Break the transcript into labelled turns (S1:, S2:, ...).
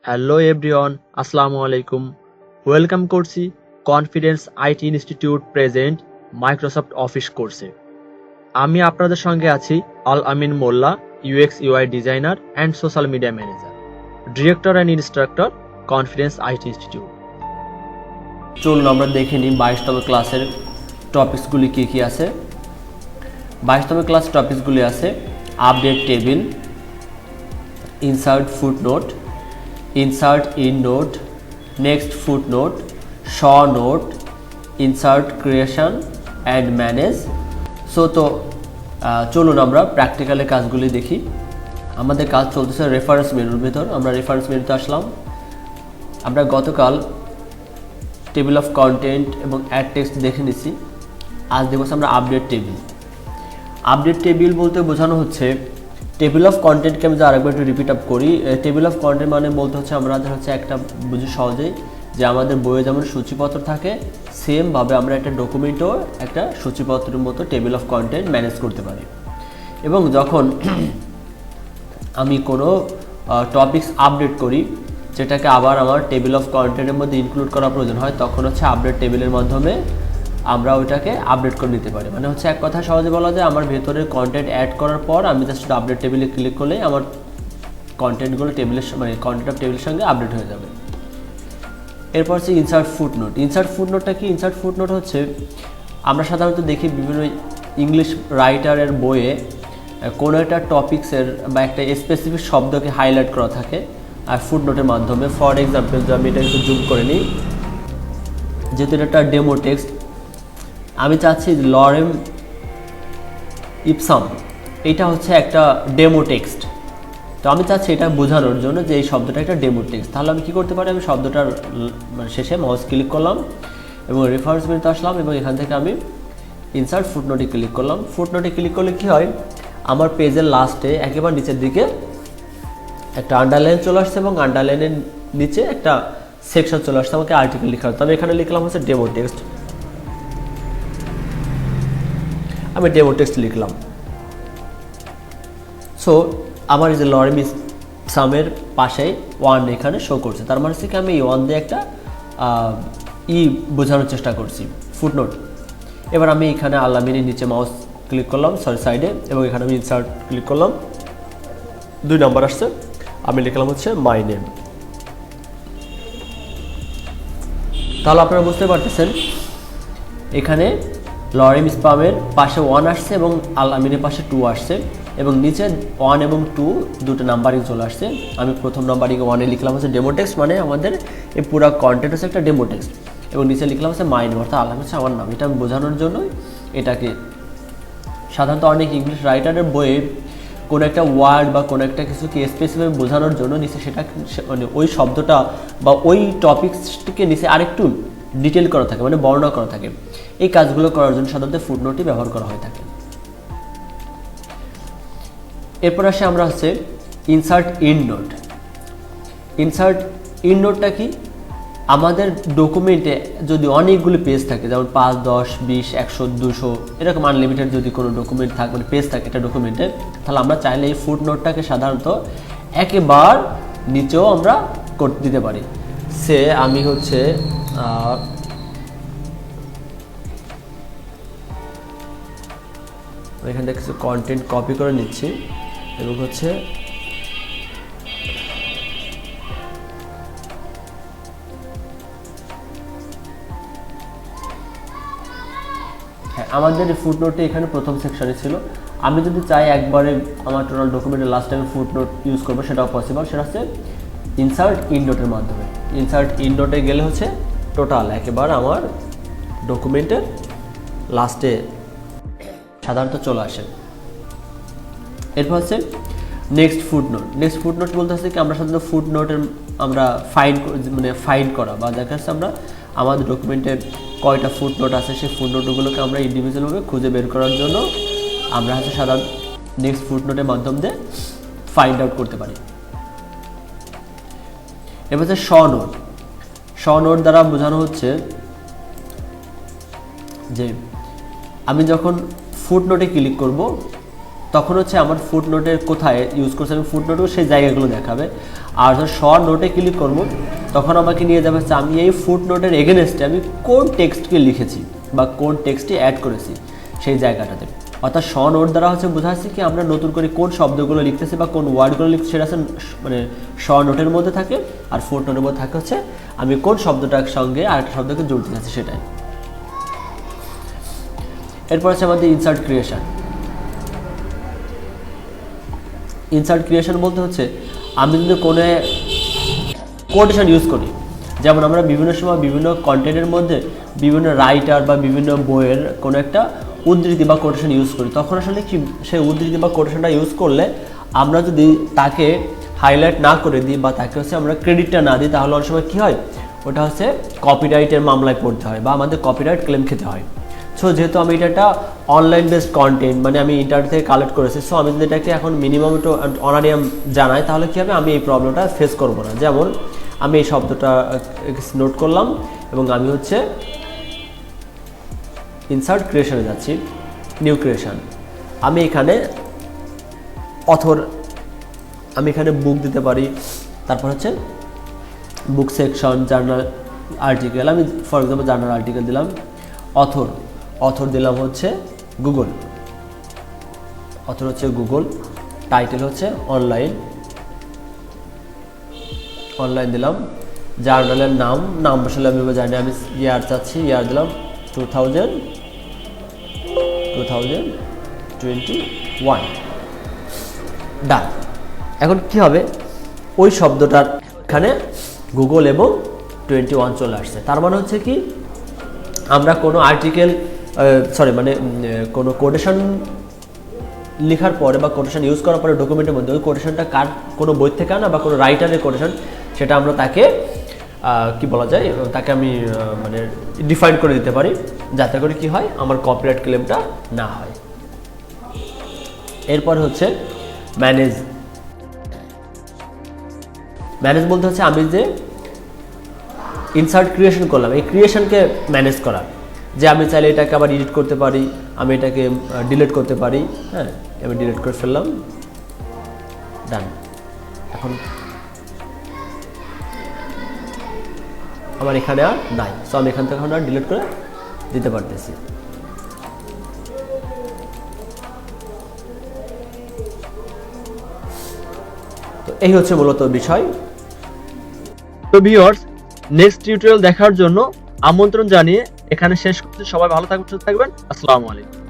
S1: Hello everyone, আসসালামু আলাইকুম। Welcome করছি confidence IT institute present Microsoft office কোর্সে। আমি আপনাদের সঙ্গে আছি Al Amin Molla, UX UI designer and social media manager, director and instructor, confidence IT institute.
S2: চলুন আমরা দেখে নিই 22তম ক্লাসের টপিকসগুলি কী কী আছে। 22তম ক্লাস টপিকসগুলি আছে update table, insert footnote, insert endnote, next footnote, show note, insert creation and manage. চলুন আমরা প্র্যাকটিক্যালের কাজগুলি দেখি। আমাদের কাজ চলতেছে রেফারেন্স মেনুর ভেতর। আমরা রেফারেন্স মেনুতে আসলাম। আমরা গতকাল টেবিল অফ কন্টেন্ট এবং অ্যাড টেক্সট দেখে নিছি। আজ দেখবো আমরা আপডেট টেবিল। আপডেট টেবিল বলতে বোঝানো হচ্ছে টেবিল অফ কন্টেন্টকে আমি আরেকবার একটু রিপিট আপ করি। টেবিল অফ কন্টেন্ট মানে বলতে হচ্ছে আমাদের হচ্ছে একটা বুঝি সহজেই যে আমাদের বইয়ে যেমন সূচিপত্র থাকে সেমভাবে আমরা একটা ডকুমেন্টও একটা সূচিপত্রের মতো টেবিল অফ কন্টেন্ট ম্যানেজ করতে পারি। এবং যখন আমি কোনো টপিকস আপডেট করি যেটাকে আবার আমার টেবিল অফ কন্টেন্টের মধ্যে ইনক্লুড করা প্রয়োজন হয়, তখন হচ্ছে আপডেট টেবিলের মাধ্যমে আমরা ওইটাকে আপডেট করে নিতে পারি। মানে হচ্ছে এক কথা সহজে বলা যায় আমার ভেতরের কন্টেন্ট অ্যাড করার পর আমি জাস্ট আপডেট টেবিলে ক্লিক করলেই আমার কন্টেন্টগুলো টেবিলের মানে কন্টেন্ট অফ টেবিলের সঙ্গে আপডেট হয়ে যাবে। এরপর হচ্ছে ইনসার্ট ফুটনোট। ইনসার্ট ফুটনোটটা কি? ইনসার্ট ফুটনোট হচ্ছে আমরা সাধারণত দেখি বিভিন্ন ইংলিশ রাইটারের বইয়ে কোনো একটা টপিক্সের বা একটা স্পেসিফিক শব্দকে হাইলাইট করা থাকে আর ফুটনোটের মাধ্যমে। ফর এক্সাম্পল যদি আমি এটা একটু জুম করে নিই, যেহেতু এটা একটা ডেমো টেক্সট, আমি চাচ্ছি লরেম ইপসাম, এটা হচ্ছে একটা ডেমো টেক্সট। তো আমি চাচ্ছি এটা বোঝানোর জন্য যে এই শব্দটা একটা ডেমো টেক্সট। তাহলে আমি কী করতে পারি? আমি শব্দটার শেষে মাউস ক্লিক করলাম এবং রেফারেন্স মেনুতে আসলাম এবং এখান থেকে আমি ইনসার্ট ফুটনোটে ক্লিক করলাম। ফুটনোটে ক্লিক করলে কী হয়, আমার পেজের লাস্টে একেবারে নিচের দিকে একটা আন্ডারলাইন চলে আসছে এবং আন্ডারলাইনের নিচে একটা সেকশন চলে আসছে আমাকে আর্টিকেল লেখা। তো আমি এখানে লিখলাম হচ্ছে ডেমো টেক্সট। আমি ডেমো টেক্সট লিখলাম। সো আমার এই যে লরেম ইপসামের পাশেই ওয়ান এখানে শো করছে, তার মানে হচ্ছে কি আমি এই ওয়ান দিয়ে একটা বোঝানোর চেষ্টা করছি, ফুটনোট। এবার আমি এখানে আল আমিনের নিচে মাউস ক্লিক করলাম, সাইডে, এবং এখানে আমি ইনসার্ট ক্লিক করলাম। 2 নাম্বার আসছে, আমি লিখলাম হচ্ছে মাই নেম। তাহলে আপনারা বুঝতে পারতেছেন এখানে লরেম ইপসামের পাশে 1 আসছে এবং আল আমিনের পাশে 2 আসছে এবং নিচে 1 এবং 2 দুটো নাম্বারিং চলে আসছে। আমি প্রথম নাম্বারিং 1-এ লিখলাম হচ্ছে ডেমো টেক্সট, মানে আমাদের এই পুরো কন্টেন্ট হচ্ছে একটা ডেমো টেক্সট, এবং নিচে লিখলাম হচ্ছে মাই নেম, অর্থাৎ আল হচ্ছে আমার নাম। এটা আমি বোঝানোর জন্য এটাকে সাধারণত অনেক ইংলিশ রাইটারের বইয়ে কোনো একটা ওয়ার্ড বা কোনো একটা কিছুকে স্পেসিফিক বোঝানোর জন্য নিচে সেটা মানে ওই শব্দটা বা ওই টপিকসটিকে নিচে আরেকটু ডিটেল করা থাকে, মানে বর্ণনা করা থাকে। এই কাজগুলো করার জন্য সাধারণত ফুটনোটটি ব্যবহার করা হয়ে থাকে। এরপর আসে আমরা হচ্ছে insert in note. Insert in নোটটা কি? আমাদের ডকুমেন্টে যদি অনেকগুলো পেজ থাকে, যেমন 5, 10, 20, 100, 200 এরকম আনলিমিটেড যদি কোনো ডকুমেন্ট থাকে, মানে পেজ থাকে একটা ডকুমেন্টে, তাহলে আমরা চাইলে এই ফুটনোটটাকে সাধারণত একেবারে নিচেও আমরা করে দিতে পারি। আমি হচ্ছে এখান থেকে কিছু কন্টেন্ট কপি করে নিচ্ছি এবং হচ্ছে আমাদের ফুটনোটে এখানে প্রথম সেকশনে ছিল। আমি যদি চাই একবারে আমার টোটাল ডকুমেন্টের লাস্ট টাইমে ফুটনোট ইউজ করবো, সেটাও পসিবল। সেটা হচ্ছে ইনসার্ট ইন নোটের মাধ্যমে। ইনসার্ট ইন নোটে গেলে হচ্ছে টোটাল একেবারে আমার ডকুমেন্টের লাস্টে সাধারণত চলে আসে। এরপর হচ্ছে নেক্সট ফুটনোট। নেক্সট ফুটনোট বলতে হচ্ছে কি আমরা সাধারণত ফুটনোটের আমরা ফাইন্ড করা বা দেখা যাচ্ছে আমরা আমাদের ডকুমেন্টের কয়টা ফুটনোট আছে সেই ফুটনোটগুলোকে আমরা ইন্ডিভিজুয়ালভাবে খুঁজে বের করার জন্য আমরা হচ্ছে সাধারণত নেক্সট ফুটনোটের মাধ্যম দিয়ে ফাইন্ড আউট করতে পারি। এবার হচ্ছে শ নোট। শ নোট দ্বারা বোঝানো হচ্ছে যে আমি যখন ফুটনোটে ক্লিক করব তখন হচ্ছে আমার ফুটনোটের কোথায় ইউজ করছে আমি ফুটনোটও সেই জায়গাগুলো দেখাবে। আর যখন শর্ট নোটে ক্লিক করব তখন আমাকে নিয়ে যাবে হচ্ছে আমি এই ফুটনোটের এগেনস্টে আমি কোন টেক্সটকে লিখেছি বা কোন টেক্সটটি অ্যাড করেছি সেই জায়গাটাতে। অর্থাৎ শ নোট দ্বারা হচ্ছে বোঝাচ্ছি কি আমরা নতুন করে কোন শব্দগুলো লিখতেছি বা কোন ওয়ার্ডগুলো লিখছি সেটা হচ্ছে মানে শ নোটের মধ্যে থাকে, আর ফুট নোটের মধ্যে থাকে হচ্ছে আমি কোন শব্দটার সঙ্গে আরেকটা শব্দকে জুড়তে চাচ্ছি সেটাই। এরপর হচ্ছে আমাদের ইনসার্ট ক্রিয়েশন। ইনসার্ট ক্রিয়েশন বলতে হচ্ছে আমি যদি কোনো কোটেশন ইউজ করি, যেমন আমরা বিভিন্ন সময় বিভিন্ন কন্টেন্টের মধ্যে বিভিন্ন রাইটার বা বিভিন্ন বইয়ের কোনো একটা উদ্ধৃতি বা কোটেশন ইউজ করি, তখন আসলে কি সেই উদ্ধৃতি বা কোটেশনটা ইউজ করলে আমরা যদি তাকে হাইলাইট না করে দিই বা তাকে হচ্ছে আমরা ক্রেডিটটা না দিই, তাহলে অনেক সময় কী হয়, ওটা হচ্ছে কপিরাইটের মামলায় পড়তে হয় বা আমাদের কপিরাইট ক্লেম খেতে হয়। সো যেহেতু আমি এটা একটা অনলাইন বেসড কন্টেন্ট, মানে আমি ইন্টারনেট থেকে কালেক্ট করেছি, সো আমি যদি এটাকে এখন মিনিমাম একটু অনারিয়াম জানাই তাহলে কী হবে, আমি এই প্রবলেমটা ফেস করব না। যেমন আমি এই শব্দটা নোট করলাম এবং আমি হচ্ছে ইনসার্ট ক্রিয়েশনে যাচ্ছি, নিউ ক্রিয়েশন। আমি এখানে অথর, আমি এখানে বুক দিতে পারি, তারপর হচ্ছে বুক সেকশন, জার্নাল আর্টিকেল, আমি ফর এক্সাম্পল জার্নাল আর্টিকেল দিলাম। অথর দিলাম হচ্ছে গুগল, অথর হচ্ছে গুগল, টাইটেল হচ্ছে অনলাইন দিলাম। জার্নালের নাম আসলে আমি জানি, আমি ইয়ার চাচ্ছি, ইয়ার দিলাম 2021 ডান। এখন কি হবে, ওই শব্দটার এখানে গুগল এবং 21 চলে আসছে। তার মানে হচ্ছে কি আমরা কোনো আর্টিকেল কোনো কোটেশন লেখার পরে বা কোটেশন ইউজ করার পরে ডকুমেন্টের মধ্যে ওই কোটেশনটা কার কোনো বই থেকে আনা বা কোনো রাইটারের কোটেশন, সেটা আমরা তাকে কি বলা যায়, তাকে আমি মানে ডিফাইন করে দিতে পারি, যাতে করে কি হয় আমার কপিরাইট ক্লেমটা না হয়। এরপর হচ্ছে ম্যানেজ বলতে হচ্ছে আমি যে ইনসার্ট ক্রিয়েশন করলাম, এই ক্রিয়েশনকে ম্যানেজ করা, যে আমি চাইলে এটাকে আবার এডিট করতে পারি, আমি এটাকে ডিলিট করতে পারি। হ্যাঁ, আমি ডিলিট করে ফেললাম, ডান। এখন আমার এখানে আর নাই, সো আমি এখান থেকে এখন আর ডিলিট করে দিতে পারতেছি। তো এই হচ্ছে মূলত বিষয়।
S1: তো ভিউয়ার্স, নেক্সট টিউটোরিয়াল দেখার জন্য আমন্ত্রণ জানিয়ে এখানে শেষ করছি। সবাই ভালো থাকবেন, সুস্থ থাকবেন। আসসালামু আলাইকুম।